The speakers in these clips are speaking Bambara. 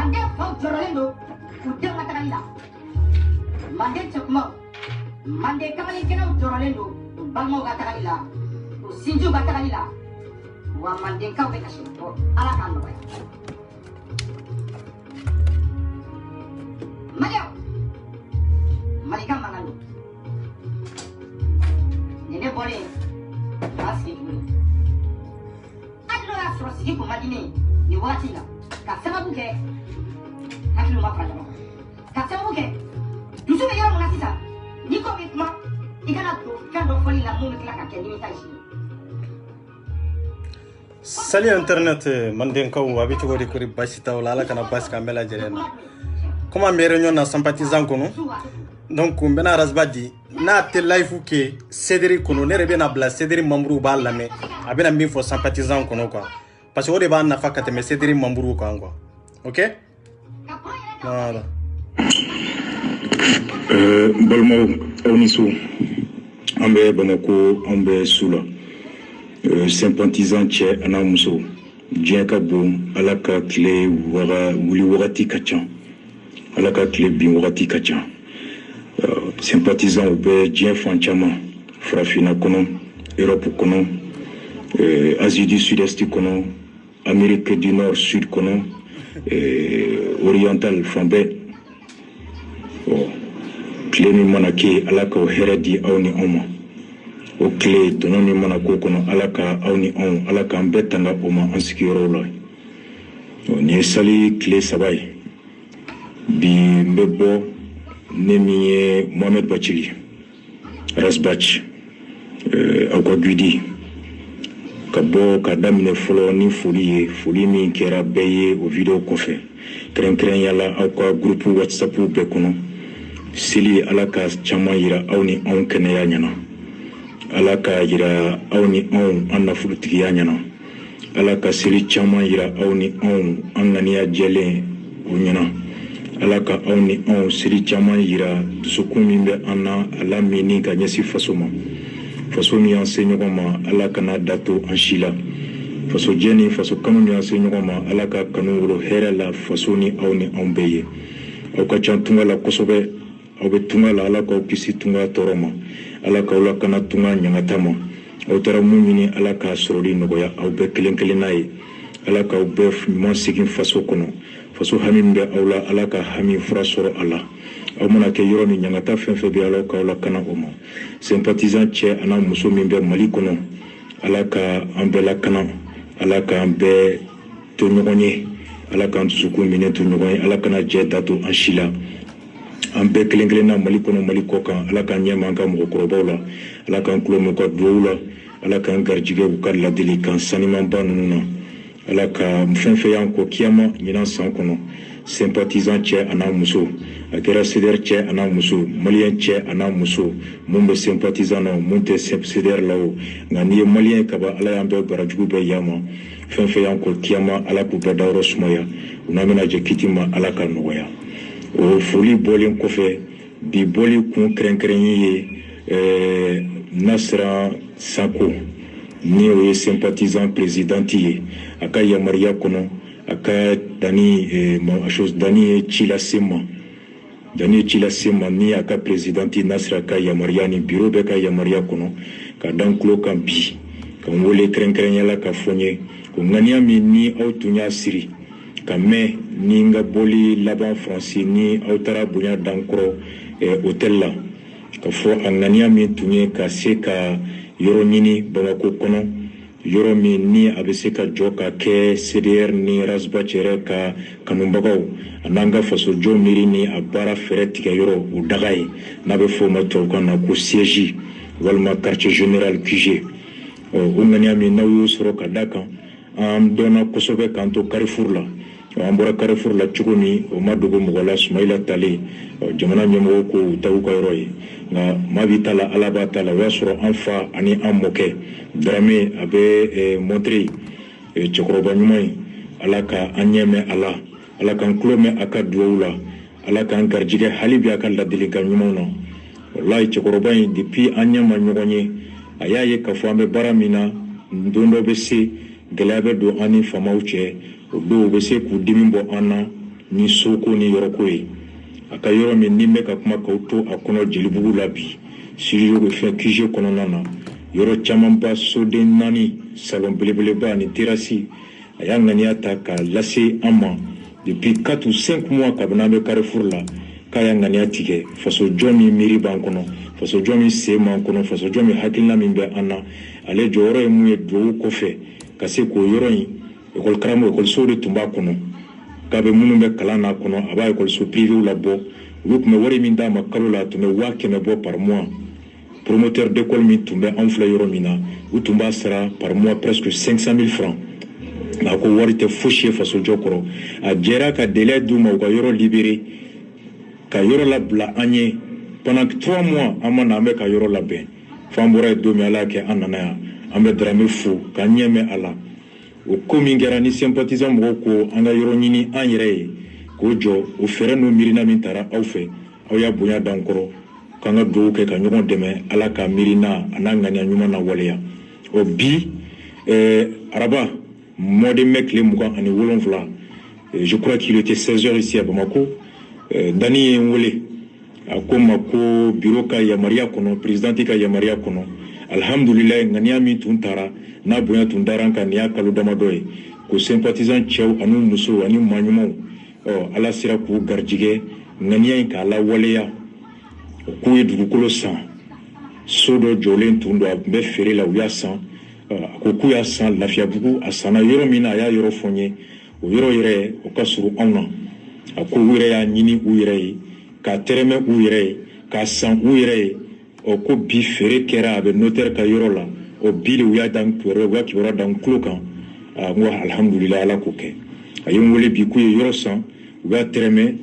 Mande fau jorolendo, udah ngatakan lah. Mande cekmo, mande kamali kena jorolendo, balmo ngatakan lah, sinju ngatakan lah. Wa mande kau bekasih, ala kan lo ya. Mario, Malika mangalu. Ini boleh, kasih dulu. Ada orang suruh sih kumajini, ni waktu lah. Kasama buke, hakilu mafra jama. Kasama buke, dusu me yoro munasisa. Niko bitma, ikana tu, kando foli la mume kila kakeni mitaisi. Salut internet, mandenka ou habitué de courir basita ou la kana bas kamela jerena. Comment me réunion na sympathisant kono? Donc mbena rasbadi na te live ke Cédric kono ne rebe na bla Cédric Mambrou ba la me abena mi fo sympathisant kono quoi. Parce que o de ba na fakate me Cédric Mambrou quoi. OK? Voilà. Balmo Onisu ambe Bamako ambe Sula. Sympathisant tche anamuso. Djekabo alaka kle wara wuli warati kachan. Alaka kle bin warati kachan. Sympathisant oube djen fanchama. Frafina kono, Europe kono, Asie du Sud-Est kono, Amérique du Nord Sud kono, Oriental Fambé. Clé mi manake alaka o heredi awni oma. O clé tonomi manako kono alaka awni on alaka mbetanga oma ansikiro la. Ni sali clé sabay. Bi mbebo nemi Mohamed Bachili. Rasbach. Akwa Guidi. Kabo kadamine folo ni foli mi kera beye o video kofe. Kren yala akwa groupe WhatsApp be kono. Sili alaka chama yira awni on kene ya nyana. Alaka yira awni on anna fulutiki ya nyana. Alaka sili chama yira awni on angania jele o nyana. Alaka awni on sili chama yira dusukumi be anna alamini ka nyesi fasoma. Faso mi enseigne comment alaka na dato anshila. Faso jeni faso kanu mi enseigne comment alaka kanu hera la faso ni awni on beye. Auka chantunga la kosobe aube tunga la alaka kisi tunga toroma alaka ula kana tunga nyangatama autara mumini alaka soroli nogoya aube kelenai alaka ube mansigin faso kono faso hamimbe aula alaka hami frasoro ala amona ke yoro ni nyangata fenfe bi alaka ula kana oma sympathisant che ana muso mimbe mali kono alaka ambela kana alaka ambe to nyogonye alaka ntusuku mine to nyogonye alaka na je dato anshila ambe kelen na mali kono mali koka alaka nyama nga mokoroba la alaka nkulo moka doula alaka ngarjige bukala dili kan sanima banuna alaka mfenfe yanko kiyama nyina sankono sympathisant che ana muso akera seder che ana muso malien che ana muso mumbe sympathisant no munte seder lawo ngani malien kaba ala ambe barajugo be yama fenfe yanko kiyama ala ku badaro smoya unamina je kitima alaka noya o foli bolen kofe bi boli kun krenye Nasra Sako ni o sympathisant présidentier aka ya Maria kono aka dani dani chila sema ni aka présidenti Nasra aka ya Maria ni bureau be aka ya Maria kono ka dan klo kampi kan wole krenye la ka fonye ko ngania mi ni autunya siri kame ni nga boli laban français ni autara bunya dankro hotel la ka fo angania mi tunye ka se ka yoro nini Bamako kono yoro mi ni abese ka joka ke CDR ni rasbachere ka kanumbagaw ananga faso jo miri ni abara fereti ka yoro udagai na be fo mato kana ko siège walma quartier général QG ungania mi nawu soro ka daka am dona kosobe kanto Carrefour la ambora Carrefour la chukumi o madugo mugola Sumaila Tali jamana nyemo ko tawuka roy nga mabitala alaba tala wasro anfa ani amoke drame abe montrer chokroba nyumay alaka anyeme alaka nklome akadwula alaka ngarjige halibi akalla dilika nyumono wallahi chokroba depuis anyama nyugonye ayaye kafambe baramina ndondo besi gelabe do ani famauche do be se ku dimimbo ana ni soko ni yoroko ye aka yoro min ni meka kuma kauto akono jelibugu labi studio ko fe kije kono nana yoro chamamba soden nani salon belebeleba ni terasi aya ngani ata ka lase ama depuis 4 ou 5 mois kabana be Carrefour la kaya ngani atike faso jomi miri bankono faso jomi se mankono faso jomi hakilna min be anna ale joro e mu e do ko fe kase ko yoro yi école kramo école sori tumba kono kabe munu be kalana kono aba école so privé la bo wuk me wori min da makalo la to me wa kene bo par mois promoteur d'école mi tumbe enfla yoro mina ou tumba sera par mois presque 500 000 francs na ko wori te fouché faso jokoro a jera ka délai du ma ko yoro libéré ka yoro la bla anye pendant 3 mois amana me ka yoro la be fambora do mi ala ke anana ambe drame fou ka nyeme ala o komi ngera ni sympathisant mo ko anga yoro nyini anyere ko jo o fere no mirina min tara aw fe aw ya bonya dankoro kanga do ke ka nyogon deme ala ka mirina ananga nyuma na waleya o bi araba mode mekle mukan ani wolonfla je crois qu'il était 16h ici à Bamako dani wole akoma ko bureau ka ya maria kono président ka ya maria kono alhamdulillah ngania mi tuntara na bonya tundaran kan ya kalu damadoy ko sympathisant chew anu muso ani manyumo ala sira ku garjige ngania ka la waleya ko edugukolo san sodo jolen tundo be fere la uya san ko ku ya san lafia bugu asana yoro mina ya yoro fonye o yoro yere o kasuru awna ko wire ya nyini u yere ka tereme u yere ka san u yere o ko bi fere kera be notaire ka yoro la o bi le uya dan kuro wa ki wora dan klokan ngo alhamdulillah ala ko ke ayum wole bi ku yoro san uga tereme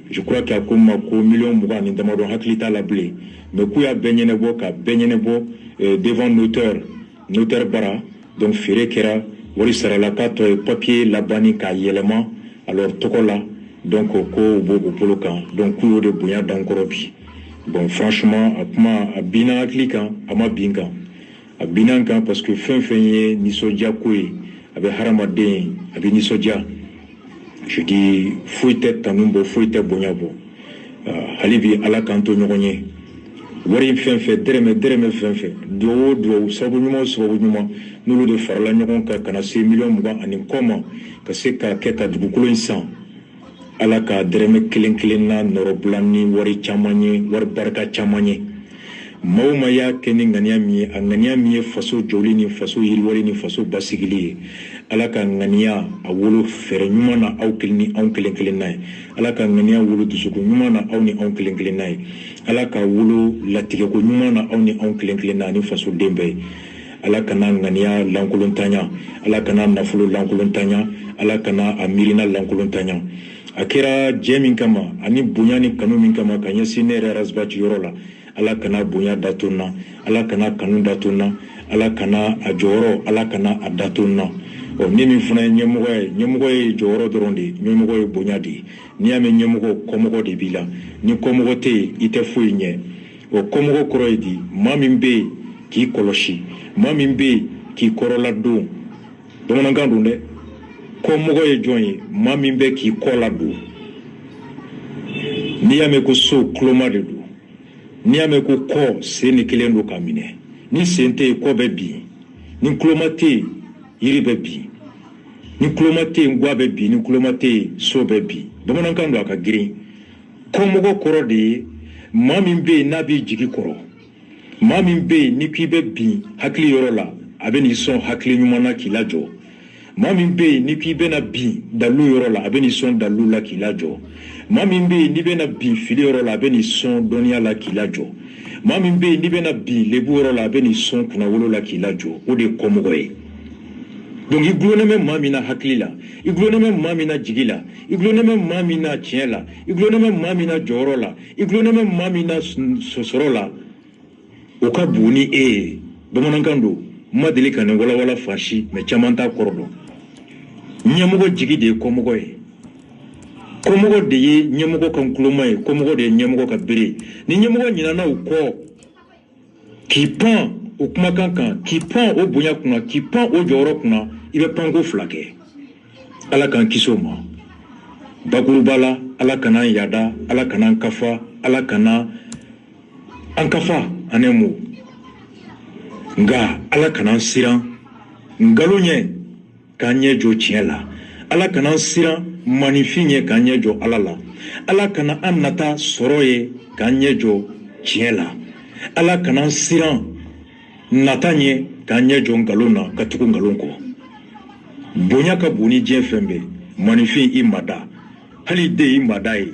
je crois qu'il y a comme million mugan ni damado haklita la blé mais ku ya benyene bo ka benyene bo devant notaire bara donc fere kera wori sara la ka to papier la bani ka yelema alors tokola donc ko bobo polokan donc ku de bunya dankoro bi bon franchement akuma abina aklika ama binga abina kan parce que fin ni soja koy abe haramaden abi ni soja je dis fouite tanumbo fouite bonyabo halibi ala kanto nyogonye wari fin dereme fin do sabu nyuma nulu de farla nyogon ka kana 6 millions mugan ani koma ka se ka keta dugukulo insan ala ka dereme kelen na noroblani wari chamanye war barka chamanye mawma ya keni ngania mi faso jolini faso yiri ni faso basigili ala ka ngania awolo fere nyuma na aw kelni aw kelen nay ala ka ngania wolo dusuko nyuma na aw ni aw kelen nay ala ka wolo latige ko nyuma na aw ni aw kelen na ni faso dembe ala kana ngania lankolontanya ala kana nafulo lankolontanya ala kana amirina lankolontanya akira jemin kama ani bunyani kanu min kama kanya sinere rasbati yorola ala kana bunya datuna ala kana kanu datuna ala kana ajoro ala kana adatuna o nimi funa nyemugo e joro dorondi nyemugo e bunya di ni ame nyemugo komogo de bila ni komogo te ite fuinye o komogo kroidi mamimbe ki koloshi mamimbe ki korola do domana gandu ne komogo e jonyi mamimbe ki kola do ni ame ko so kloma de do ni ame ko ko seni kilendo kamine ni sente ko bebi ni klomate yiri bebi ni klomate ngwa bebi ni klomate so bebi domana gandu aka green komogo koro de mamimbe nabi jigi koro mamimbe ni kwibe bi hakli yorola abeni son hakli nyumana kilajo mamimbe ni kwibe na bi dalu yorola abeni son dalu la kilajo mamimbe ni be na bi fili yorola abeni son donia la kilajo mamimbe ni be na bi lebu yorola abeni son kuna wolo la kilajo ode komogoy donc iglone me mamina haklila iglone me mamina jigila iglone me mamina chiela iglone me mamina jorola iglone me mamina sosorola oka buni bamanangando madeli kan wala fashi me chamanta kordo nyamugo jigi de komogo de ye nyamugo kan kuloma komogo de nyamugo ka bere ni nyamugo nyina na uko kipan okuma kankan kipan o bunya kuna kipan o joro kuna ibe pango flake ala kan kisoma bakurubala ala kana yada ala kana kafa ala kana ankafa anemu nga ala kana siran ngalunye kanye jo tiela ala kana siran manifinye kanye jo alala ala kana annata soroye kanye jo tiela ala kana siran natanye kanye jo ngaluna katuku ngalunko bonya ka buni jefembe manifin imada hali de imadaye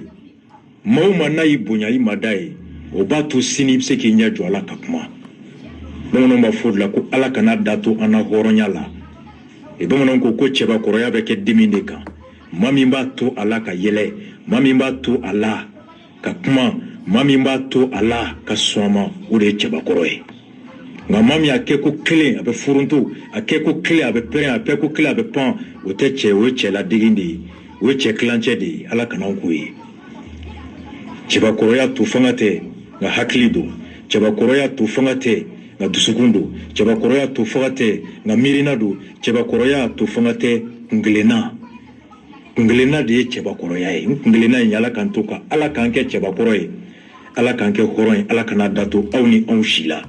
mauma na ibonya imadaye obato sini bse kenya jo ala kakuma bono ma fodla ko ala kana dato ana horonya la e bono ko cheba koroya beke dimindeka mami mba to ala ka yele mami mba to ala kakuma mami mba to ala ka soma ure cheba koroye nga mami akeko kle abe furuntu akeko kle abe pere akeko kle abe pan oteche weche la digindi weche klanche di ala kana nkuyi cheba koroya tufangate nga haklido cheba koroya tufangate nga dusukundu cheba koroya tufangate nga mirinadu cheba koroya tufangate nglena de cheba koroya nglena nyala kantuka ala kanke cheba koroye ala kanke horoy ala kana dato awni onshila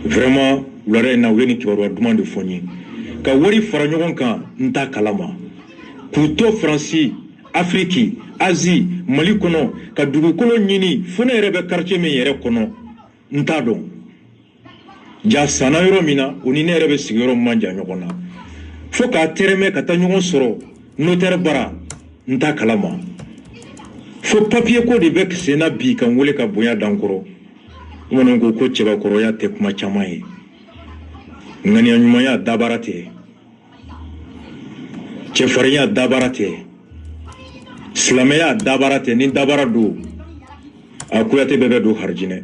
vraiment lore na weni kibarwa demande foni ka wori fara nyogon kan nta kalama kuto franci afriki asie mali kono ka dugukolo nyini fona rebe quartier me yere kono nta don ja sana yoro mina oni ne rebe sigoro manja nyogona fo ka tereme ka ta nyogon soro notaire bara nta kalama fo papier ko de bek sena bi kan wole ka boya dankoro mono ko cheba koroya te kuma chamaye ngani anyumaya dabarate chefariya dabarate islameya dabarate ni dabaradu akuyate bebe do harjine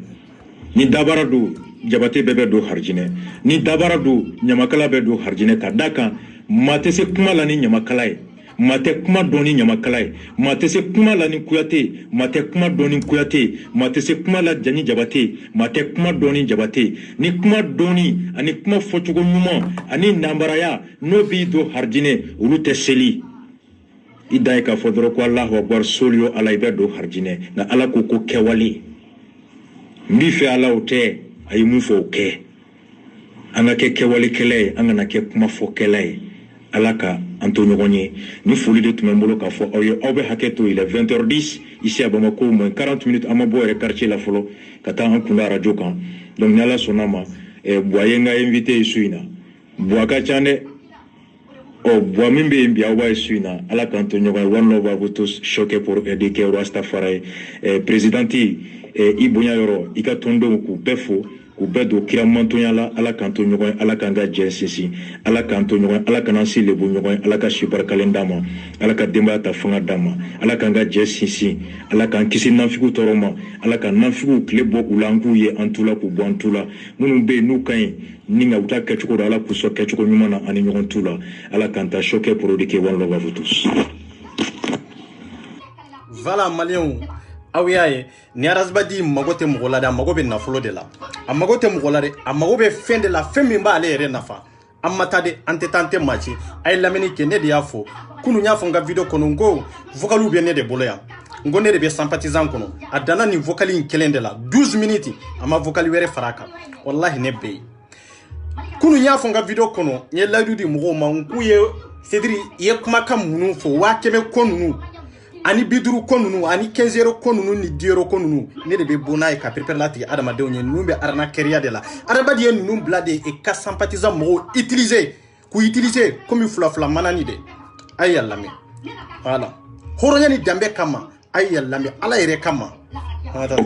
ni dabaradu jabate bebe do harjine ni dabaradu nyamakala bebe do harjine kadaka matese kuma la ni nyamakala mate kuma doni nyamakala matese kuma la ni kuyate mate kuma doni kuyate matese kuma la jani jabate mate kuma doni jabate ni kuma doni ani kuma fochugo nyuma ani nambaraya no bi do harjine ulute seli idai ka fodoro ko Allah akbar solio ala ibe do harjine na ala ko ko kewali mbi fe ala ote ay mu fo ke anga ke kewali kele anga na ke kuma fo kele alaka Antonio Gonye ni foli de tumembolo ka fo awbe haketo il est 20h10 ici à Bamako moins 40 minutes à Mabo et quartier la folo kata an kunda radio kan donc nala sonama e boyenga invité suina boaka chane o boamimbe mbia wa suina alaka Antonio Gonye one love vous tous choqué pour éduquer Rastafari présidenti ibonya yoro ikatondo ku befo kubedo kira mantonya la ala kanto nyogon ala kanga jensisi ala kanto nyogon ala kanansi lebu nyogon ala ka super kalendama ala ka demba ta fanga dama ala kanga jensisi ala kan kisi nanfiku toroma ala kan nanfiku klebo ulangu ye antula ku bwantula munu be nu kan ninga uta kechuko ala ku so kechuko nyumana ani nyogon tula ala kanta choqué pour éduquer one love vous tous. Voilà Malion awiyaye ni arasbadi magote mugolada magobe nafulo de la amagote mugolade amagobe fende la femi mba ale ere nafa amatade antetante machi ay lameni ke ne de yafo kunu nya fonga video kono ngo vocalu be ne de boloya ngo ne de be sympathisant kono adana ni vocali kelende la 12 minutes ama vocali were faraka wallahi ne be kunu nya fonga video kono ye ladudi mugo ma nkuye cedri ye kuma kam munu fo wa keme konunu ani biduru konunu ani 15 konunu ni 10 konunu ne de be bona e ka prepare lati adama de onye numbe arana keria de la arabadi en num blade e ka sympathisant mo utiliser comme fula manani de ay Allah me voilà horonya ni dambe kama ay Allah me ala ere kama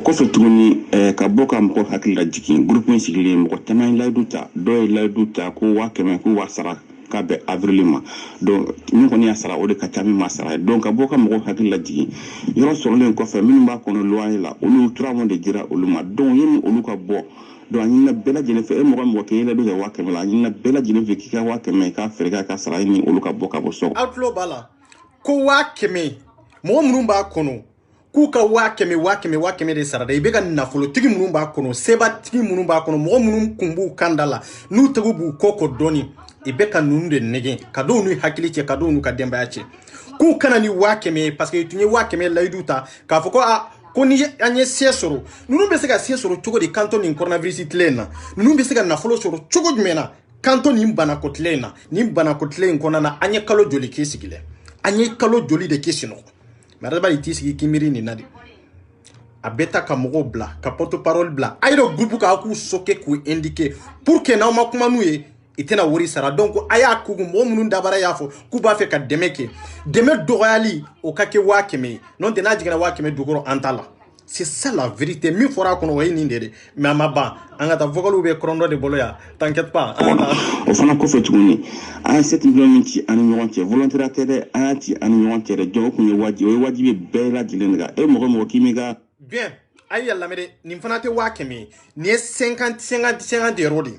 ko so tuni ka boka mo hakila jikin groupe sigile mo tamay la duta ko wa keme ko wa sara ka be avril ma donc ni ko ni asara o de ka tami masara donc aboka mo hakila jigi yoro so len ko fe min ba ko no loi la o lu 3 mois de jira o lu ma donc yen o lu ka bo donc ni na bela jene fe mo ke la do ya wa keme la ni na bela jene fe ki ka wa keme ka frega ka sara ni o lu ka boka bo so outlaw bala ko wa keme mo munun ba kono kuka wa keme de sarada ibega nafulo tigi munun ba kono seba tigi munun ba kono mo munun kumbu kandala nu tagubu koko doni ibeka nunde nege kado nu hakili che kado nu kademba yache k'u kana ni 100 parce que tunye 100 layidu ta k'a fɔ ko ko ni an ye se sɔrɔ ninnu bɛ se ka se sɔrɔ cogo di kanto nin coronavirus tile in na ninnu bɛ se ka nafolo sɔrɔ cogo jumɛn na kanto nin banako tile in na nin banako tile in kɔnɔna na an ye kalo joli k'i sigi lɛ an ye kalo joli de k'i sinɔgɔ mais Arazbadi t'i sigi k'i miiri nin na de a bɛ taa ka mɔgɔw bila ka porte-parole bila a yɛrɛ groupe k'a k'u soke k'u indiquer pour que n'aw ma kuma n'u ye i tɛna wari sara donc a y'a kugu mɔgɔ minnu dabara y'a fɔ k'u b'a fɛ ka dɛmɛ kɛ dɛmɛ dɔgɔyali o ka kɛ 100 ye n'o tɛ n'a jiginna 100 jukɔrɔ an t'a la c'est ça la vérité min fɔra a kɔnɔ o ye nin de ye mais a ma ban an ka taa vocaliw bɛ kɔrɔndɔ de bolo yan t'inquiète pas o fana kɔfɛ tuguni an ye 7 millions min ci an ni ɲɔgɔn cɛ volontariat tɛ dɛ an y'a ci an ni ɲɔgɔn cɛ dɛ jɔn o kun ye wajibi o ye wajibi bɛɛ lajɛlen de kan e mɔgɔ k'i min ka bien a ye lamɛn dɛ nin fana tɛ 100 ye nin ye 50 yɔrɔ de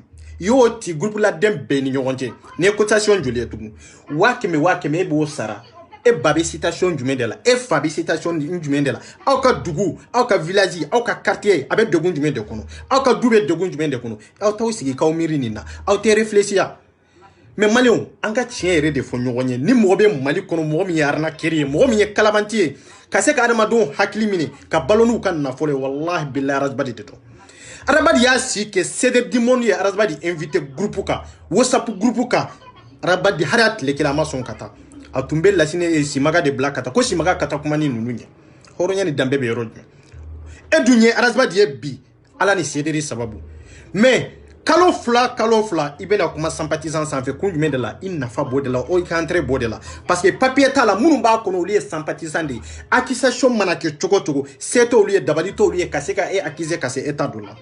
y'o ci groupe la den bɛɛ ni ɲɔgɔn cɛ nin ye cotisation joli ye tugun 100 e b'o sara e ba bɛ citation jumɛn de la e fa bɛ citation jumɛn de la aw ka dugu aw ka village aw ka quartier a bɛ degun jumɛn de kɔnɔ aw ka du bɛ degun jumɛn de kɔnɔ aw t'aw sigi k'aw miiri nin na aw tɛ réfléchir mais maliyɛnw an ka tiɲɛ yɛrɛ de fɔ ɲɔgɔn ye ni mɔgɔ bɛ Mali kɔnɔ mɔgɔ min ye arnaqueur ye mɔgɔ min ye kalabanci ye ka se ka adamadenw hakili minɛ ka balo n'u ka nafolo ye wallahi billahi Arazbadi de don Arazbadi y'a si kɛ CD du monde ye Arazbadi invité groupe kan WhatsApp groupe kan Arazbadi hari a tile kelen a ma sɔn ka taa a tun bɛ lasine Simaga de bila ka taa ko Simaga ka taa kuma ni ninnu ɲɛ hɔrɔnya ni danbe bɛ yɔrɔ jumɛn e dun ye Arazbadi ye bi ala ni CD de sababu mais kalo fila i bɛna kuma sympathisant sanfɛ kun jumɛn de la i nafa b'o de la o i ka entrée b'o de la parce que papier t'a la minnu b'a kɔnɔ olu ye sympathisant de ye accusation mana kɛ cogo cogo se t'olu ye dabali t'olu ye ka se ka e accuser ka se état dɔ la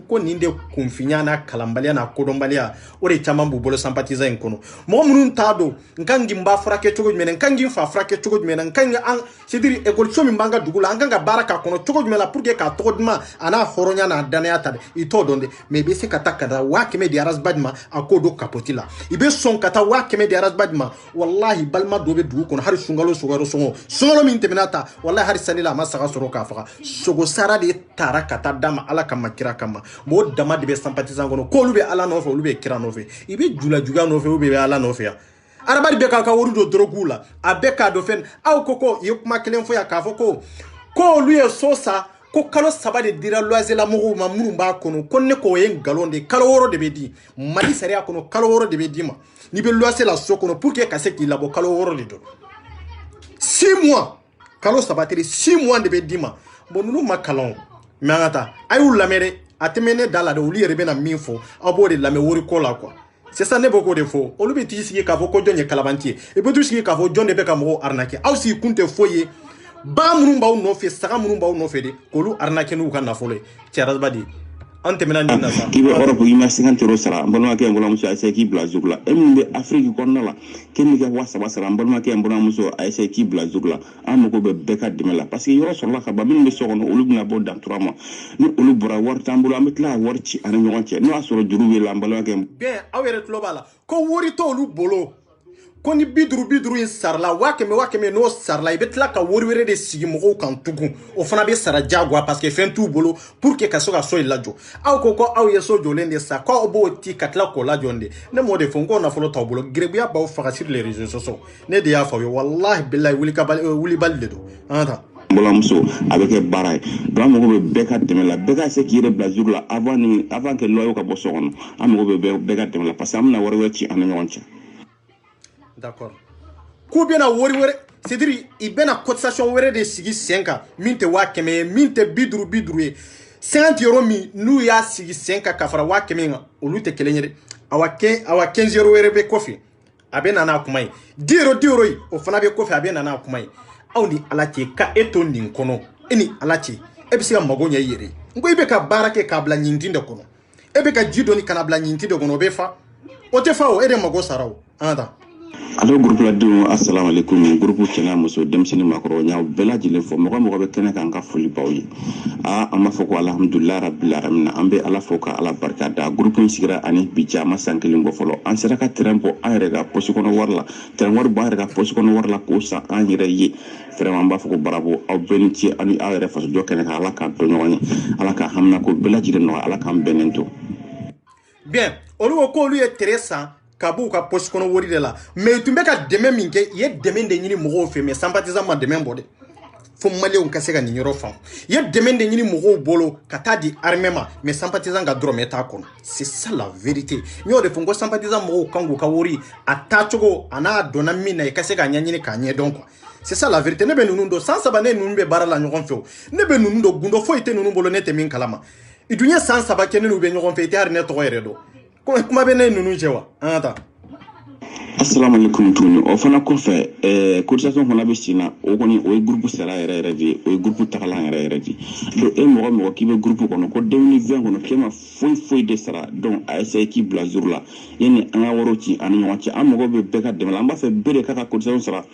ko nin de kunfinya n'a kalanbaliya n'a kodɔnbaliya o de caman b'u bolo sympathisant in kɔnɔ mɔgɔ minnu t'a dɔn n kan k'i ba furakɛ cogo jumɛn na n kan k'i fa furakɛ cogo jumɛn na n kan an c'est-à-dire école min b'an ka dugu la an kan ka baara k'a kɔnɔ cogo jumɛn la pour que k'a tɔgɔ duman a n'a hɔrɔnya n'a danaya ta dɛ i t'o dɔn dɛ mais i bɛ se ka taa ka taa 100 di Arazbadi ma a k'o don kapoti la i bɛ sɔn ka taa 100 di Arazbadi ma wallahi balima dɔ bɛ dugu kɔnɔ hali sunkalo sɔngɔ min tɛmɛna ta wallahi hali sali la a ma saga sɔrɔ k'a faga sogo sara de taara ka taa d'a ma ala kama kira kama mɔgɔ dama de bɛ sympathisant kɔnɔ k'olu bɛ ala nɔfɛ olu bɛ kira nɔfɛ i bɛ julajuguya nɔfɛ ou bɛ ala nɔfɛ yan Arazbadi bɛ k'a ka wari don drogue la a bɛ k'a dɔn fɛn aw ko i ye kuma kelen fɔ yan k'a fɔ ko olu ye so sa ko kalo 3 de dira loyer la mɔgɔw ma minnu b'a kɔnɔ ko ne k'o ye nkalon de kalo 6 de bɛ di Mali sariya kɔnɔ kalo 6 de bɛ di ma n'i bɛ loyer la so kɔnɔ pour que ka se k'i labɔ kalo 6 de don 6 mois kalo 3 tɛ 6 mois de bɛ di ma bon ninnu ma kalan mais an ka taa a y'u lamɛn dɛ a tɛmɛnen da la dɛ olu yɛrɛ bɛna min fɔ aw b'o de lamɛn wari ko la quoi c'est ça ne b'o k'o de fɔ olu bɛ t'i sigi k'a fɔ ko jɔn ye kalabanci ye i bɛ t'u sigi k'a fɔ jɔn de bɛ ka mɔgɔw arnaquer aw sigi kun tɛ foyi ye ba minnu b'aw nɔfɛ saga minnu b'aw nɔfɛ de k'olu arnaquer n'u ka nafolo ye cɛ Arazbadi an tɛmɛna nin na sa k'i bɛ Europe i ma 50 euros sara n balimakɛ n balimamuso a essayer k'i bila zugu la e min bɛ Afrique kɔnɔna la k'e min kɛ 300 sara n balimakɛ n balimamuso a essayer k'i bila zugu la an mago bɛ bɛɛ ka dɛmɛ la parce que yɔrɔ sɔrɔla ka ban minnu bɛ so kɔnɔ olu bɛna bɔ dan 3 mois ni olu bɔra wari t'an bolo an bɛ tila ka wari ci an ni ɲɔgɔn cɛ n'o y'a sɔrɔ juru bɛ la n balimakɛ bien aw yɛrɛ tulo b'a la ko wari t'olu bolo ko ni 50 in sarala 100 n'o sarala i bɛ tila ka wari wɛrɛ de sigi mɔgɔw kan tugun o fana bɛ sara jagoya parce que fɛn t'u bolo pour que ka se ka so in lajɔ aw ko aw ye so jɔlen de sa k'aw b'o ti ka tila k'o lajɔ de ne m'o de fɔ n ko nafolo t'aw bolo gɛrɛbuya b'aw faga sur les réseaux sociaux ne de y'a fɔ aw ye wallahi billahi wulibali de don an ka taa n balimamuso a bɛ kɛ baara ye donc an mago bɛ bɛɛ ka dɛmɛ la bɛɛ ka se k'i yɛrɛ bila zugu la avant que loyer ka bɔ so kɔnɔ an mago bɛ bɛɛ ka dɛmɛ la parce que an bɛna wari wɛrɛ ci an ni ɲɔgɔn cɛ d'accord k'u bɛna wari wɛrɛ c'est-à-dire i bɛna cotisation wɛrɛ de sigi sen kan min tɛ 100 ye min tɛ 50 ye 50 euros min n'u y'a sigi sen kan ka fara 100 in kan olu tɛ kelen ye dɛ awa 15 euros wɛrɛ bɛ kɔfɛ a bɛ na n'a kuma ye 10 euros ye o fana bɛ kɔfɛ a bɛ na n'a kuma ye aw ni ala cɛ ka e to nin kɔnɔ e ni ala cɛ e bɛ se ka mago ɲɛ i yɛrɛ n ko i bɛ ka baara kɛ k'a bila ɲintin de kɔnɔ e bɛ ka ji dɔɔni kana bila ɲintin de kɔnɔ o bɛ fa o tɛ fa o e de mago sara o an ka taa alors groupe la denw assalamu alaikum groupe cɛna muso denmisɛnnin makɔrɔ y'aw bɛɛ lajɛlen fɔ mɔgɔ bɛ kɛnɛ kan ka foli baw ye an b'a fɔ ko alhamdulilahi rabbil alamin an bɛ ala fɔ ka ala barika da groupe in sigira ani bi cɛ a ma san kelen bɔ fɔlɔ an sera ka terrain bɔ an yɛrɛ ka poche kɔnɔ wari la terrain wari bɔ an yɛrɛ ka poche kɔnɔ wari la k'o san an yɛrɛ ye vraiment an b'a fɔ ko barabo aw bɛɛ ni ce ani aw yɛrɛ fasojɔ kɛnɛ kan ala k'an to ɲɔgɔn ye ala ka hamina ko bɛɛ lajɛlen nɔgɔya ala k'an bɛnnen to bien olu ko k'olu ye terrain san kabu ka poste kono wori de la mais tumbe ka deme minke ye deme de nyini mogo fe mais sympathisant ma deme bode fo malien ka se ga ni nyoro fam ye deme de nyini mogo bolo kata di armée ma mais sympathisant ga dro meta kono c'est ça la vérité nyo de fongo sympathisant mogo kangu ka wori atachogo ana dona mina e ka se ga nyanyini ka nye donc c'est ça la vérité ne be nunundo sans sabane nunbe barala nyogon feo ne be nunundo gundo fo ite nunu bolo ne te min kalama idunya sans sabake ne nube nyogon fe ite har ne to redo kuma be ne nunu jewa ata assalamu alaikum tuni o fana ko fe cotisation fana be sina o koni o groupe sera yere vi o groupe takala yere vi do e mo ki be groupe kono ko 2020 kono kema foi de sera donc a essayer ki blazur la yene an woro ci an nyoti am go be beka de la mba fe bere kaka cotisation sera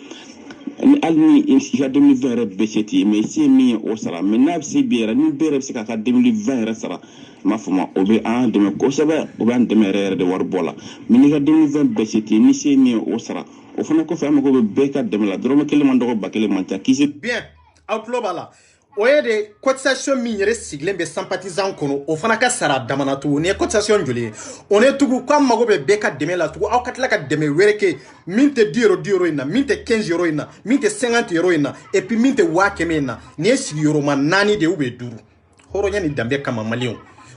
ni alni il y a 2020 BCT mais c'est mis au sera maintenant c'est bien ni bere c'est kaka 2020 sera ma fuma obe an de me ko sebe obe an de me rere de war bola mais ni ga 2020 BCT ni c'est mis au sera o fana ko fa ma ko be beka de la droma kele man do bakele man ta kisi bien outlaw bala oye de cotisation miniere siglembe sympathisant kono o fana ka sara damana tu ne cotisation joli on est tugu comme mago be beka de la tugu aw katla ka de me wereke minte 10 euro ina minte 15 euro ina minte 50 euro ina et puis minte wa kemena ne sigi euro man nani de ube duru horo nyani dambe kama malion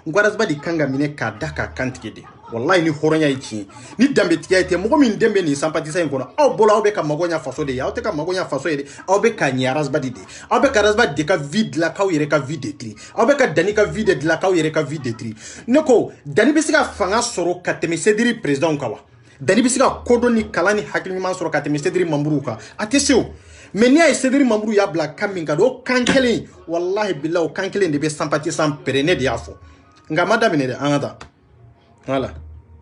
ngwarazba di kanga mine ka daka kantikede wallahi ni horonya ichi ni dambe tiyaite mogo min dembe ni sympathisant kono aw bola aw be ka magonya faso de yaw te ka magonya faso de aw be ka nyarazba di de aw be ka razba de ka vide la ka yere ka vide tri aw be ka dani ka vide de la ka yere ka vide tri neko dani be siga fanga soro ka teme sediri president kawa dani be siga kodo ni kalani hakili man soro ka teme sediri mamburu ka ateseo mais ni ay sediri mamburu ya bla kaminga do kankele wallahi billahi kankele de be sympathisant perene de yafo nga madame ne de anata voilà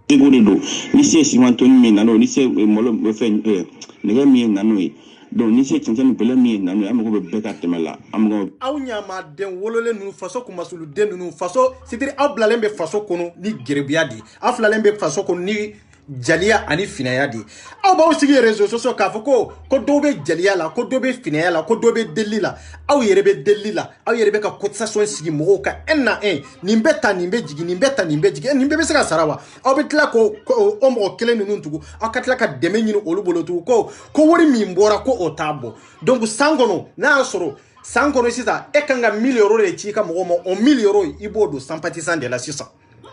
egode do ni se simantoni mi nano ni se molo me fe ne ga mi nano yi donc ni se tenten bele mi nano am ko be beka temela am go awnya ma den wolole nu faso ko masulu den nu faso c'est-à-dire ablalembe faso kono ni gerebiadi aflalembe faso kono ni jalia ani finaya di aw ba usigi réseaux sociaux ka foko ko dobe jalia la ko dobe finaya la ko dobe delila aw yerebe delila aw yerebe ka cotisation sigi mo ka enna nimbe jigi nimbe be saka sarawa aw be tla ko o mo kele nunu tugu aw katla ka deme nyinu olubolo tugu ko wori mi mbora ko otabo donc sangono na soro sangono sisa e kanga 1000 euros le chika mo 1000 euros ibodo sympathisant de la 600.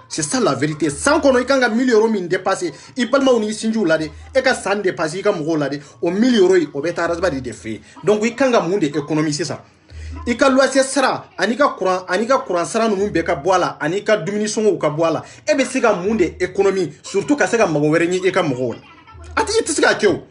C'est ça la vérité. Sans qu'on ait 1000 euros min dépassé, il peut pas sinju lade, et ka san dépassé ka mo lade, au 1000 euros au beta rasba de fait. Donc oui kanga monde économiser ça. Ika loyer sara, anika courant sara no beka boala, anika diminution ou ka boala. E be siga monde économie, surtout ka sega mago wereni e ka mo. Ati tisiga kyo.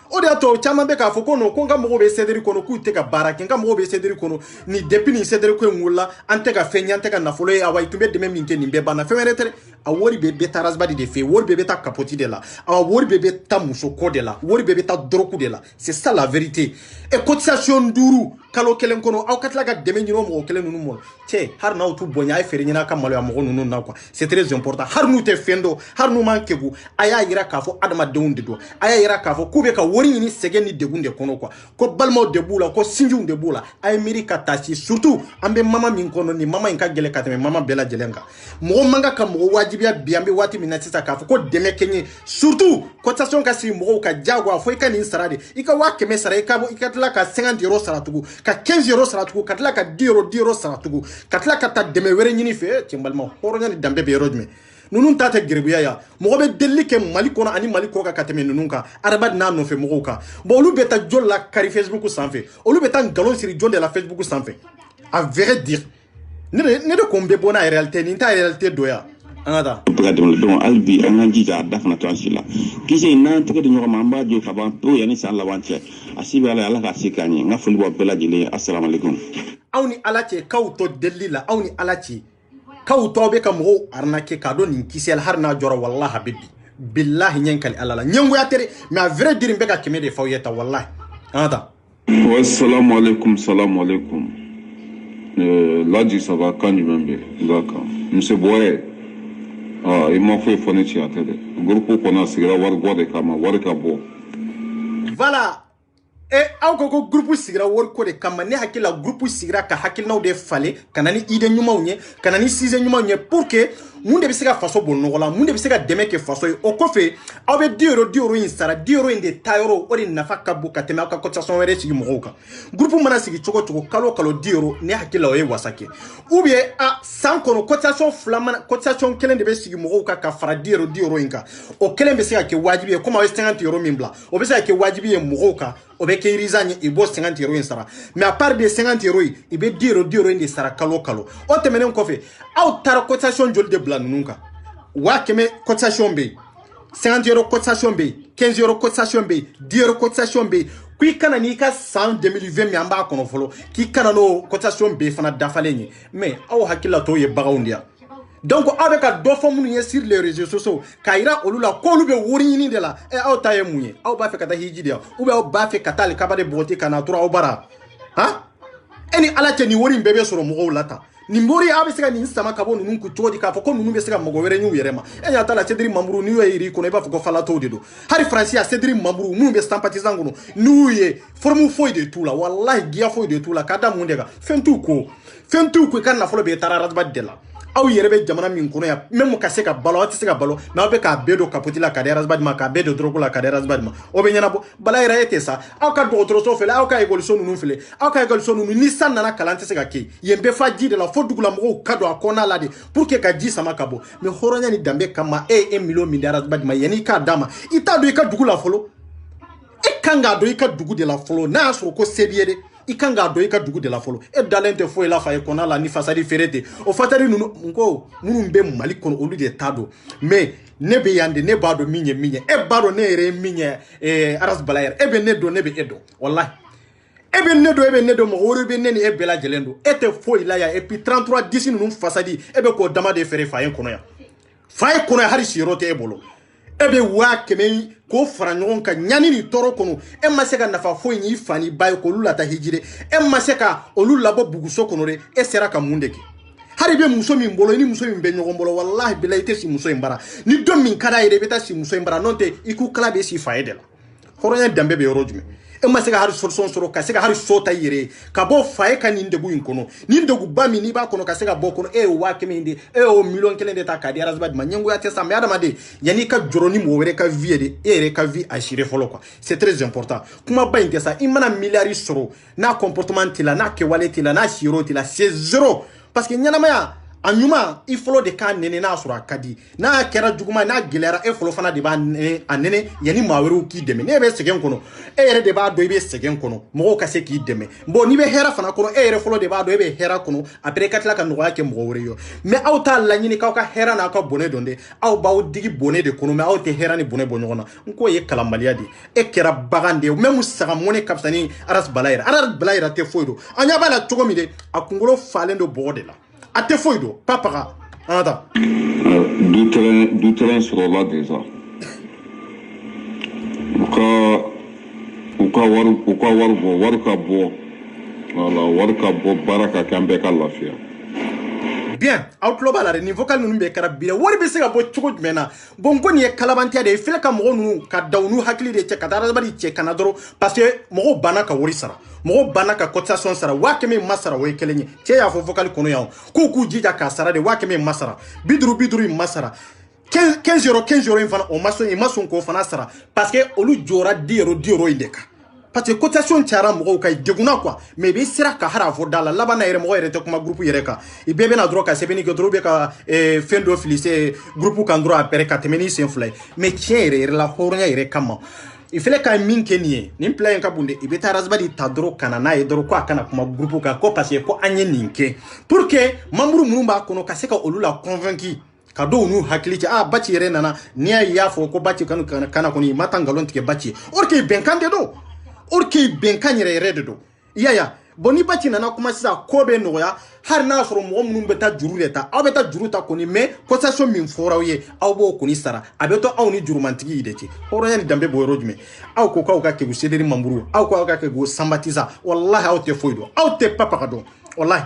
O de ato chama be ka foko no konga mo be cedri kono ku te ka baraki nga mo be cedri kono ni depuis ni cedri ko ngula ante ka fenya ante ka nafolo e awai tumbe de meminte ni be bana femere tere a wori be taras badi de fe wori be ta kapoti de la a wori be ta muso ko de la wori be ta droku de la c'est ça la vérité et cotisation duru kalo kelen kono aw katla ga deme nyino mo kelen nunu mo te har na utu bonya ay feri nyina kamalo ya mo nunu na quoi c'est très important har nu te fendo har nu mankegu aya yira ka fo adama de unde do aya yira ka fo kube ka wori ni segeni de gunde kono quoi ko balmo de bula ko sinju de bula ay mirika tachi surtout ambe mama min kono ni mama inka gele kateme mama bela jelenga mo manga ka mo wajibiya biambe wati minatisa ka fo ko deme kenye surtout cotisation ka si mo ka jagwa fo ka ni sarade ika wa keme sara ika ikatla ka 50 euros saratugu ka 15 euros saratugu katla ka 10 euros saratugu katla ka ta deme were nyini fe timbalma horonya ni dambe be rodme nunun tata gerbuya ya mo be delike mali kono ani mali ko ka kateme nunun ka arabad na no fe mo ka bo lu beta jolla kari facebook sanfe olu beta galon siri jonde la facebook sanfe à vrai dire ne de kombe bona réalité ni ta réalité doya anada donc albi ananji ja dafna transila kise nan teke de nyoma mamba jo ka ban to yani sa la wanche asibe ala ka sikani nga fuli bo bela jile assalamu alaikum awni alache kawto delila awni alache kawto be kam ho arnake ka do ni kisel harna jora wallahi habibi billahi nyankali alala nyango ya tere mais à vrai dire mbega kemede fawiyata wallahi anada wa assalamu alaikum là dit ça va quand même d'accord monsieur Boye il m'a fait fonichi à télé groupe qu'on a sigra war de kama war ka bo voilà et encore groupe sigra war ko de kama ne hakila groupe sigra ka hakil naw de fale kanani ide nyuma unye kanani size nyuma unye pour que mun de bɛ se ka faso bɔ nɔgɔ la mun de bɛ se ka dɛmɛ kɛ faso ye o kɔfɛ aw bɛ 10 euro in sara 10 euro in de taa yɔrɔ o de nafa ka bon ka tɛmɛ aw ka cotisation wɛrɛ sigi mɔgɔw kan groupe mana sigi cogo cogo kalo kalo 10 euro ne hakili la o ye wasa kɛ ou bien a san kɔnɔ cotisation fila mana cotisation kelen de bɛ sigi mɔgɔw kan ka fara 10 euro in kan o kelen bɛ se ka kɛ wajibi ye comme aw ye 50 euro min bila o bɛ se ka kɛ wajibi ye mɔgɔw kan o bɛ kɛ iriza ɲɛ i b'o 50 euro in sara mais à part de 50 euro in i bɛ 10 euro in de sara kalo kalo o tɛmɛnen kɔfɛ aw taara cotisation joli de bila ninnu kan 100 cotisation bɛ yen 50 euro cotisation bɛ yen 15 euro cotisation bɛ yen 10 euro cotisation bɛ yen k'i kana n'i ka san 2020 min an b'a kɔnɔ fɔlɔ k'i kana n'o cotisation bɛɛ fana dafalen ye mais aw hakilila tɔw ye baganw de yan donc aw bɛ ka dɔ fɔ minnu ye sur les réseaux sociaux k'a yira olu la k'olu bɛ wari ɲini de la aw ta ye mun ye aw b'a fɛ ka taa hiji de yan ou bien aw b'a fɛ ka taa alikaba de bɔgɔti ka na tora aw bara han ni ala cɛ nin wari in bɛɛ bɛ sɔrɔ mɔgɔw la tan nin wari aw bɛ se ka nin sama ka bɔ ninnu kun cogo di k'a fɔ ko ninnu bɛ se ka mɔgɔ wɛrɛ ɲ'u yɛrɛ ma y'a t'a la Cédric Mamuru n'i y'o yir'i kɔnɔ i b'a fɔ ko falatɔw de don hali Faransi a Cédric Mamuru minnu bɛ sympathisant kɔnɔ n'u ye forme foyi de t'u la walahi giya foyi de t'u la k'a da mun de kan fɛn t'u ko i ka nafolo bɛ taara Razbad de la aw yɛrɛ bɛ jamana min kɔnɔ yan même ka se ka balo aw tɛ se ka balo mais aw bɛ k'a bɛɛ don kapoti la ka di Razbad ma k'a bɛɛ don drogue la ka di Razbad ma o bɛ ɲɛnabɔ bala yɛrɛ e tɛ sa aw ka dɔgɔtɔrɔso filɛ aw ka école ninnu filɛ aw ka école ninnu ni san nana kalan tɛ se ka kɛ yen bɛ fa ji de la fo dugulamɔgɔw ka don a kɔnɔna la de pour que ka ji sama ka bɔ mais hɔrɔnya ni danbe kama e ye 1 million min di Razbad ma yanni i k'a d'a ma i t'a dɔn i ka dugu la fɔlɔ e kan k'a dɔn i ka dugu de la fɔlɔ n'a y'a sɔrɔ ko se b'i ye dɛ i kan k'a dɔn i ka dugu de la fɔlɔ e dalen tɛ foyi la fa ye kɔnɔ la ni fasadi feere tɛ o fasadi ninnu n ko minnu bɛ Mali kɔnɔ olu de t'a dɔn mais ne bɛ yan de ne b'a dɔn min ye min ye e b'a dɔn ne yɛrɛ ye min ye Aras Balayɛri e bɛ ne dɔn ne bɛ e dɔn walahi e bɛ ne dɔn e bɛ ne dɔn mɔgɔ wɛrɛ bɛ ne ni e bɛɛ lajɛlen dɔn e tɛ foyi la yan et puis 33 10 ninnu fasadi e bɛ k'o dama de feere fa ye kɔnɔ yan fa ye kɔnɔ yan hali siyɔrɔ tɛ e bolo e bɛ 100 k'o fara ɲɔgɔn kan ɲani ni tɔɔrɔ kɔnɔ e ma se ka nafa foyi ɲi fa ni ba ye k'olu lata hijire e ma se ka olu labɔ buguso kɔnɔ de e sera ka mun de kɛ hali bɛ muso min bolo ni muso min bɛ ɲɔgɔn bolo wallahi bilahi i tɛ si muso in bara ni dɔ min ka d'a ye i bɛ taa si muso in bara n'o tɛ i k'u kala bɛ si fa ye de la hɔrɔnya danbe bɛ yɔrɔ jumɛn e ma se ka hali solution sɔrɔ ka se ka hali so ta i yɛrɛ ye ka bɔ fa ye ka nin degun in kɔnɔ nin degunba min n'i b'a kɔnɔ ka se ka bɔ kɔnɔ e ye 100 de e y'o 1,1 de ta k'a di Razbad ma ɲɛngoya tɛ sa mais adamaden yanni i ka jɔrɔ ni mɔgɔ wɛrɛ ka vie ye de e yɛrɛ ka vie assurée fɔlɔ quoi c'est très important kumaba in tɛ sa i mana miliyari sɔrɔ n'a comportement t'i la n'a kɛwale t'i la n'a siyɔrɔ t'i la c'est zéro parce que ɲɛnamaya a ɲuman i fɔlɔ de k'a nɛnɛ n'a sɔrɔ a ka di n'a kɛra juguman n'a gɛlɛyara e fɔlɔ fana de b'a nɛnɛ yanni maa wɛrɛw k'i dɛmɛ n'e bɛ sɛgɛn kɔnɔ e yɛrɛ de b'a dɔn i bɛ sɛgɛn kɔnɔ mɔgɔw ka se k'i dɛmɛ bon n'i bɛ hɛrɛ fana kɔnɔ e yɛrɛ fɔlɔ de b'a dɔn e bɛ hɛrɛ kɔnɔ après i ka tila ka nɔgɔya kɛ mɔgɔ wɛrɛ ye mais aw t'a laɲini k'aw ka hɛrɛ n'a ka bɔnɛ dɔn dɛ aw b'aw digi bɔnɛ de kɔnɔ mais aw tɛ hɛrɛ ni bɔnɛ bɔ ɲɔgɔn na n k'o ye kalanbaliya de ye e kɛra bagan de ye même saga mɔnɛ ka fisa ni Aras Balayɛri tɛ foyi dɔn an ɲɛ b'a la cogo min de a kunkolo falen don bɔgɔ de la a tɛ foyi dɔn pas paga Anda. Du terrain sɔrɔ la déjà. U ka wari bɔ wari ka bɔ voilà wari ka bɔ baara ka kɛ an bɛɛ ka lafiya. Bien, aw tulo b'a la dɛ nin vocal ninnu bɛɛ kɛra bi wari bɛ se ka bɔ cogo jumɛn na bon ko nin ye kalabantiya de ye fɛlɛ ka mɔgɔ ninnu ka da u n'u hakili de cɛ ka taa Razbad cɛ kana dɔrɔn parce que mɔgɔw banna ka wari sara mɔgɔw banna ka cotisation sara 100 ma sara o ye kelen ye cɛ y'a fɔ vocal kɔnɔ yan k'u jija k'a sara de 100 ma sara 50 in ma sara 15 euro in fana o ma sɔn k'o fana sara parce que olu jɔra 10 euro in de kan parce que cotisation cayara mɔgɔw ka degunna quoi mais i bɛ sera ka hara fɔ da la laban na yɛrɛ mɔgɔ yɛrɛ tɛ kuma groupe yɛrɛ kan i bɛɛ bɛna dɔrɔn ka sɛbɛnni kɛ dɔrɔn bɛ ka fɛn dɔ fili se groupe kan dɔrɔn après ka tɛmɛ ni sen fila ye mais tiɲɛ yɛrɛ la hɔrɔnya yɛrɛ kama il fallait ka min kɛ nin ye nin plan in ka bon dɛ i bɛ taa Razbad ta dɔrɔn ka na n'a ye dɔrɔn ko a kana kuma groupe kan ko parce que ko an ye nin kɛ pour que membre minnu b'a kɔnɔ ka se ka olu la convaincre ka dɔw n'u hakili cɛ Baci yɛrɛ nana n'i y'a fɔ ko Baci kana kɔni i ma taa nkalon tigɛ Baci ye or que bɛnkan de don or que bɛnkan yɛrɛ de don i y'a ye bon ni Baci nana kuma sisan ko bɛ nɔgɔya hali n'a sɔrɔ mɔgɔ minnu bɛ taa juru de ta aw bɛ taa juru ta kɔni mais cotisation min fɔra aw ye aw b'o kɔni sara a bɛ to aw ni jurumantigi de cɛ hɔrɔnya ni danbe bɔ yɔrɔ jumɛn aw ko k'aw ka kɛ Cédric Mamuru aw ko aw ka kɛ sympathisant wallahi aw tɛ foyi dɔn aw tɛ papa ka dɔn wallahi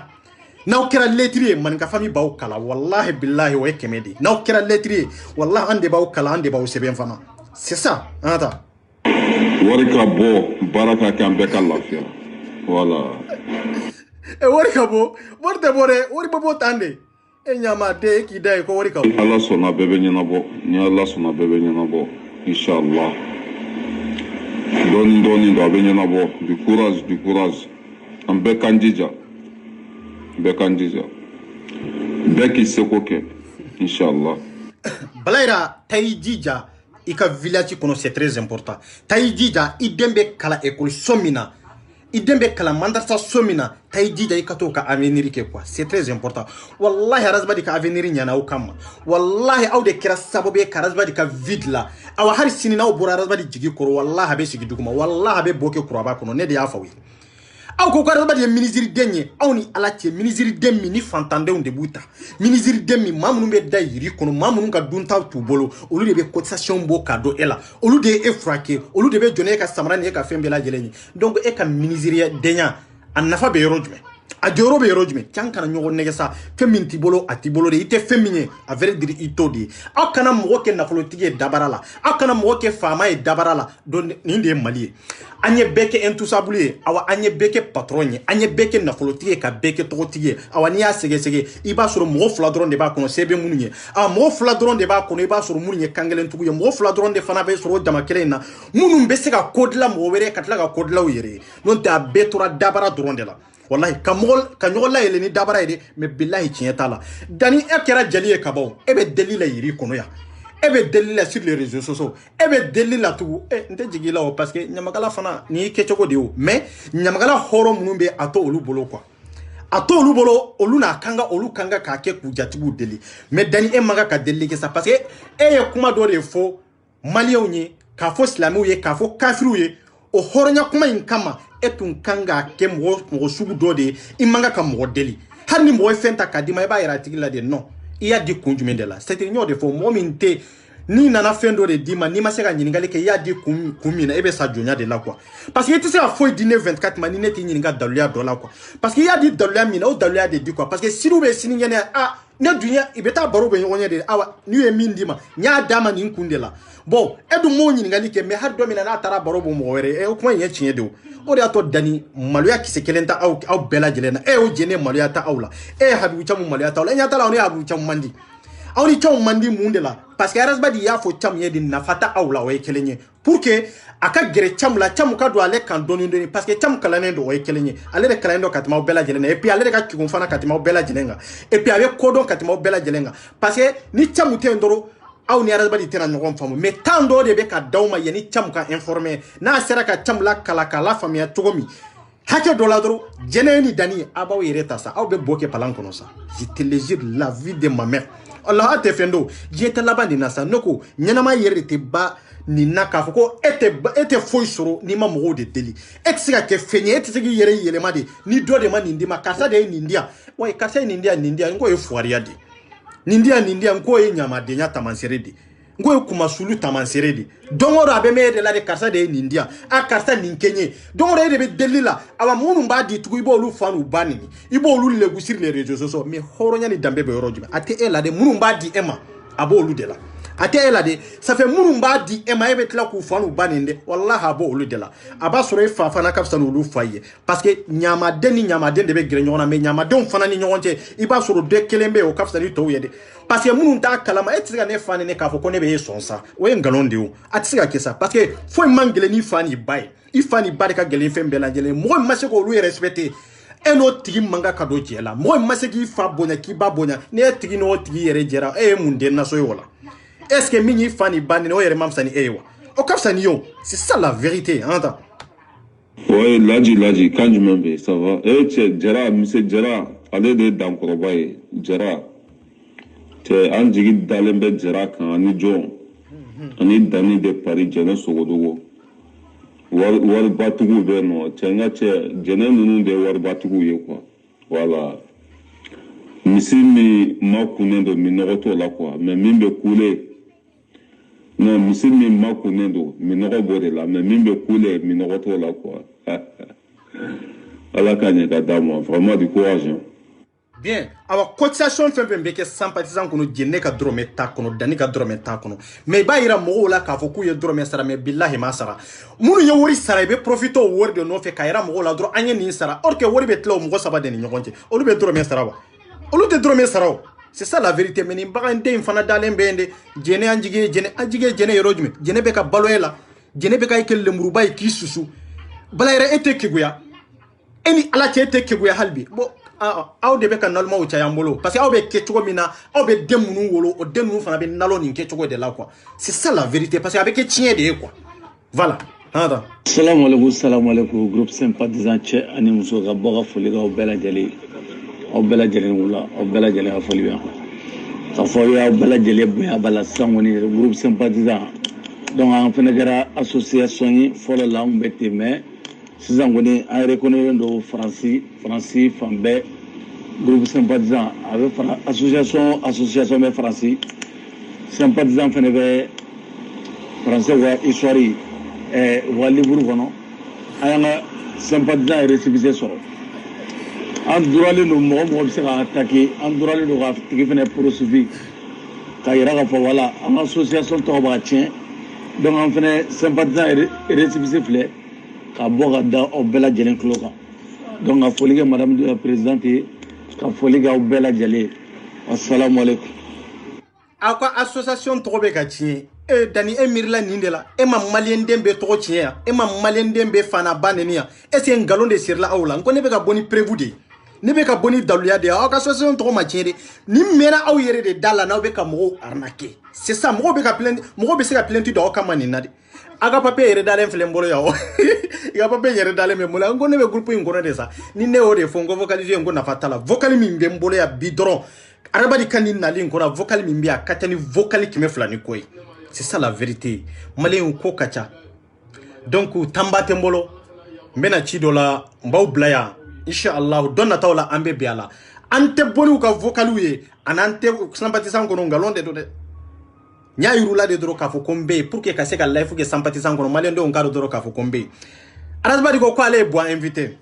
n'aw kɛra lettre ye maninka famille b'aw kala wallahi billahi o ye 100 de n'aw kɛra lettre ye wallahi an de b'aw kala an de b'aw sɛbɛn fana c'est ça an ta wari ka bɔ baara ka kɛ an bɛɛ ka lafiya voilà wari ka bɔ wari tɛ bɔ dɛ wari bɛ bɔ tan de e nyama de ki dai ko wori ka Allah sona bebe ɲɛnabɔ ni Allah sona bebe ɲɛnabɔ inshallah dɔɔni dɔɔni do a bɛ ɲɛnabɔ du courage an bɛɛ k'an jija bɛɛ k'i seko kɛ inshallah Balaira tayi jija ika village kono c'est très important tayi jija i dembe kala école somina i dembe kala mandarsa somina tayi jija ika to ka avenir ke quoi c'est très important wallahi razbadi ka avenir nyana o kam wallahi awde kira sababe ka razbadi ka vidla awa har sinina o bora razbadi jigi koro wallahi be sigi duguma wallahi be boke kuro ba kono ne de yafawi aw ko ko razbadi ministre denye aw ni alatie ministre demmi ni fantande on de buta ministre demmi mamunu be dayiri kono mamunu ka dunta tu bolo olu de be cotisation bo kado ela olu de e frake olu de be jone ka samara ni ka fembe la jeleni donc e ka ministre denya an nafa be yorojme a joro be yorojme kan kana nyogo nege sa feminti bolo ati bolo de ite feminye a vrai dire itodi aw kana mo ke nafolo tige dabarala aw kana mo ke fama e dabarala don ni de mali anye beke entusabuli awa anye beke patronye anye beke nafolo tige ka beke togotige awa ni ya sege iba soro mo fla dron de ba kono sebe munye a mo fla dron de ba kono iba soro munye kangelen tugu ye mo fla dron de fana be soro jama kelena munum be se ka kodla mo were katla ka kodla uyere non ta betura dabara dron de la wallahi ka ñogol la yele ni dabara yede mais billahi tiñeta la dani e kera jali e kabaw e be delila yiri kono ya e be delila sur les réseaux sociaux e be delila tugu nte jigila o parce que ñamagala fana ni ke cogo de o mais ñamagala horo munun be ato olu bolo quoi ato olu bolo olu na kanga ka ke ku jatibu deli mais dani e maga ka deli ke ça parce que e ye kuma do de fo maliyew ñe ka fo islamiw ye ka fo kafiru ye o horonya kuma in kama etun kanga ke mo sugu do de imanga ka mo deli har ni mo fenta kadima e ba ira tigila de non iya di kunjume de la c'était nyo de fo mo minte ni nana fendo de dima ni ma se ka nyiningali ke ya di kumina ebe sa jonya de la quoi parce que tu sais a foi dîner 24 mani neti nyininga daluya do la quoi parce que ya di daluya mina o daluya de di quoi parce que siru be sini ngene ne dunya ibeta baro be nyonya de awa ni e mindima nya dama ni nkundela bon edu mo nyiningali ke me har do mina na tara baro bo mo were e o kuma yen chinye de o de ato dani maluya kise kelenta au bela jelena e o jene maluya ta aula e habu chamu maluya ta aula nya ta la oni habu chamu mandi awni chamu mandi mundela parce que arasbadi ya fo chamu yedi nafata aula o e kelenye pour que aka gere chamu la chamu ka do ale kan doni parce que chamu kalane do o e kelenye ale de kalane do katima o bela jelena et puis ale de ka kigonfana katima o bela jelenga et puis avec kodon katima o bela jelenga parce que ni chamu te ndoro aw ni arasbadi tena nyogon famu mais tant do de be ka dawma yeni chamu ka informer na sera ka chamu la kala famia togomi hake do la dro jeneni dani abaw yereta sa aw be boke palan kono sa je te le jure la vie de ma mère Allah a te fendo jeta labandi na sa noko nyanama yerete ba ni naka foko ete foi soro ni ma mogo de deli exiga ke fenye ete sigi yere yelema de ni do de ma nindima kasa de nindia way kasa nindia ngo e fuaria de nindia ngo e nyama de nya tamansere de ngo e kuma sulu tamansere de dongoro abe me de la de kasa de nindia a kasa ninkenye dongoro de be delila awa munu ba di tugu ibo lu fanu banini ibo lu legusir les réseaux sociaux mais horonya ni dambe be rojume ate ela de munu ba di ema abo lu de la ate ela de ça fait munu ba di ema ebe tla ku fanu baninde wallahi abo lu de la aba soro fa fana kapsa no lu faye parce que nyama den de be gre nyona me nyama den fana ni nyonche iba soro de kelembe o kapsa ni to yede parce que munu ta kalama etiga ne fani ne ka fo ko ne be sonsa o engalonde o atiga kesa parce que foi mangele ni fani bay ifani barika gele fembe la gele mo ma se ko lu respecter eno tigi manga kado jela mo ma se ki fa bonya ki ba bonya ne tigi no tigi yere jera munde na so yola est-ce que mini fani bani no yere mamsani ewa o kapsani yo c'est ça la vérité hein. Ouais, Ladji, quand je m'en vais, ça va. Eh, Jara, monsieur Jara, allez de Dankorobaye, Jara. T'es un jigi d'alembe Jara quand on est John. On est d'année de Paris, Jana Sogodogo. War Batugu Beno, Tchanga, Jana Nunu de War Batugu Yoko. Voilà. Misi mi makunendo minoroto la quoi, mais mimbe coulé. Non, misi mi makunendo minoro bode la, mais mimbe coulé minoroto la quoi. Allah kanye kadamo, vraiment du courage. Hein. Bien, alors cotisation fait que sympathisant kono jenne ka drome ta kono dani ka drome ta kono mais ba ira mo la ka foku ye drome sara mais billahi ma sara munu ye wori sara be profito wori de no fe ka ira mo la dro anye ni sara or que wori be tlo mo saba de ni nyokonje olu be drome sara wa olu de drome sara c'est ça la vérité. Mais ni bagande infana dalen bende jene anjige jene yorojme jene be ka baloela jene be ka ikel lemruba ki susu balayra ete kiguya eni ala che ete kiguya halbi bo aw de be ka nalma o chayambolo parce que aw be kechugo mina aw be demunu wolo o demunu fana be nalo ni kechugo de là quoi. C'est ça la vérité parce que avec tien de quoi. Voilà. Salam alaikum groupe sympathisant Tchè ani muso ka bɔ ka foli k'aw bɛɛ lajɛlen aw bɛɛ lajɛlen wula aw bɛɛ lajɛlen ka foli bɛ yan ka fɔ y'aw bɛɛ lajɛlen bonya b'a la sisan kɔni groupe sympathisant donc an fɛnɛ kɛra association ye fɔlɔ la an bɛ ten mais sisan kɔni an reconnaît don Faransi fan bɛɛ groupe sympathisant a bɛ fara association bɛ Faransi sympathisant fɛnɛ bɛ français wa histoire wa livre kono ayanga sympathisant récépissé soro en droit le mo se ka attaquer en droit le ka tigi fene poursuivi ka yira ka fo wala en association to ba tien donc en fene sympathisant récépissé flé ka bo ka da o bela jelen kloka donc a folie madame la présidente ka folie ga o bela jelen assalamu alaikum akwa association to be ka tien dani emirla nindela ma malien dembe to tien ma malien dembe fana banenia c'est un galon de sirla awla ko ne be ka boni prévu ne be ka boni daluya de ka association to ma tiende ni mena aw yere de dala na be ka mo arnaquer c'est ça mo be ka plainte mo be se ka plainte do ka manina de aga papier yere dalen flembolo yawo ga papier yere dalen me mola ngo ne be groupe ngoro de ça ni ne o de fongo vocaliser ngo na fatala vocal mi mbe mbolo ya bidron arabadi kanini nali ngora vocal mi mbia katani vocal ki me flani koy. C'est ça la vérité. Malien ko kacha. Donc tamba tembolo mbena chidola mbaw blaya inshallah donna tawla ambe biala ante bonu ka vocaluye anante sympathisant ko ngalonde do de nyaayurula de dro ka fo kombe pour que kase ka life que sympathisant ko malien do ngaro dro ka fo kombe arasbadi ko ale bois invité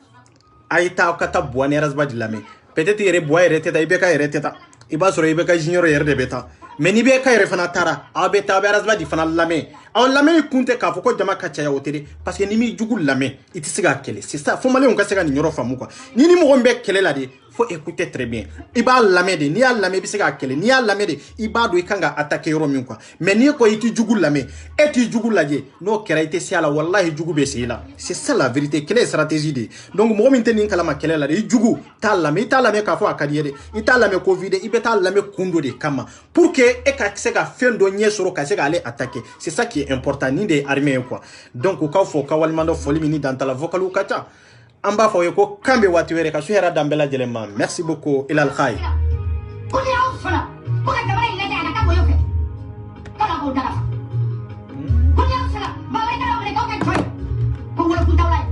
aita kata bois ne arasbadi lame peut-être yere bois yere teta ibeka yere teta iba soro ibeka junior yere de beta mais ni be ka yere fana tara abeta be arasbadi fana lame aw lame kunte ka fo ko jama ka chaya otere parce que ni mi jugul lame itisiga kele c'est ça faut malien on ka se ka ni nyoro famu quoi ni mo gombe kele la de faut écouter très bien iba lame de ni ya lame bi se ka kele ni ya lame de iba do ikanga attaquer yoro min quoi mais ni ko iti jugul lame eti jugul laje no kera ite si ala wallahi jugu be se la c'est ça la vérité quelle est stratégie de donc mo min teni kala ma kele la de jugu ta lame ka fo akadiye de ita lame covid ibe ta lame kundo de kama pour que e ka se ka fendo nyesoro ka se ka aller attaquer c'est ça qui est important ni des armées quoi donc ka fo ka walmando foli mini dans la vocal ou kacha amba fo ko kambe wati were ka suhera dambela jelema merci beaucoup ilal khay Kunyang sala, bawai ka na ulit, okay, boy. Kung wala kung tawlay,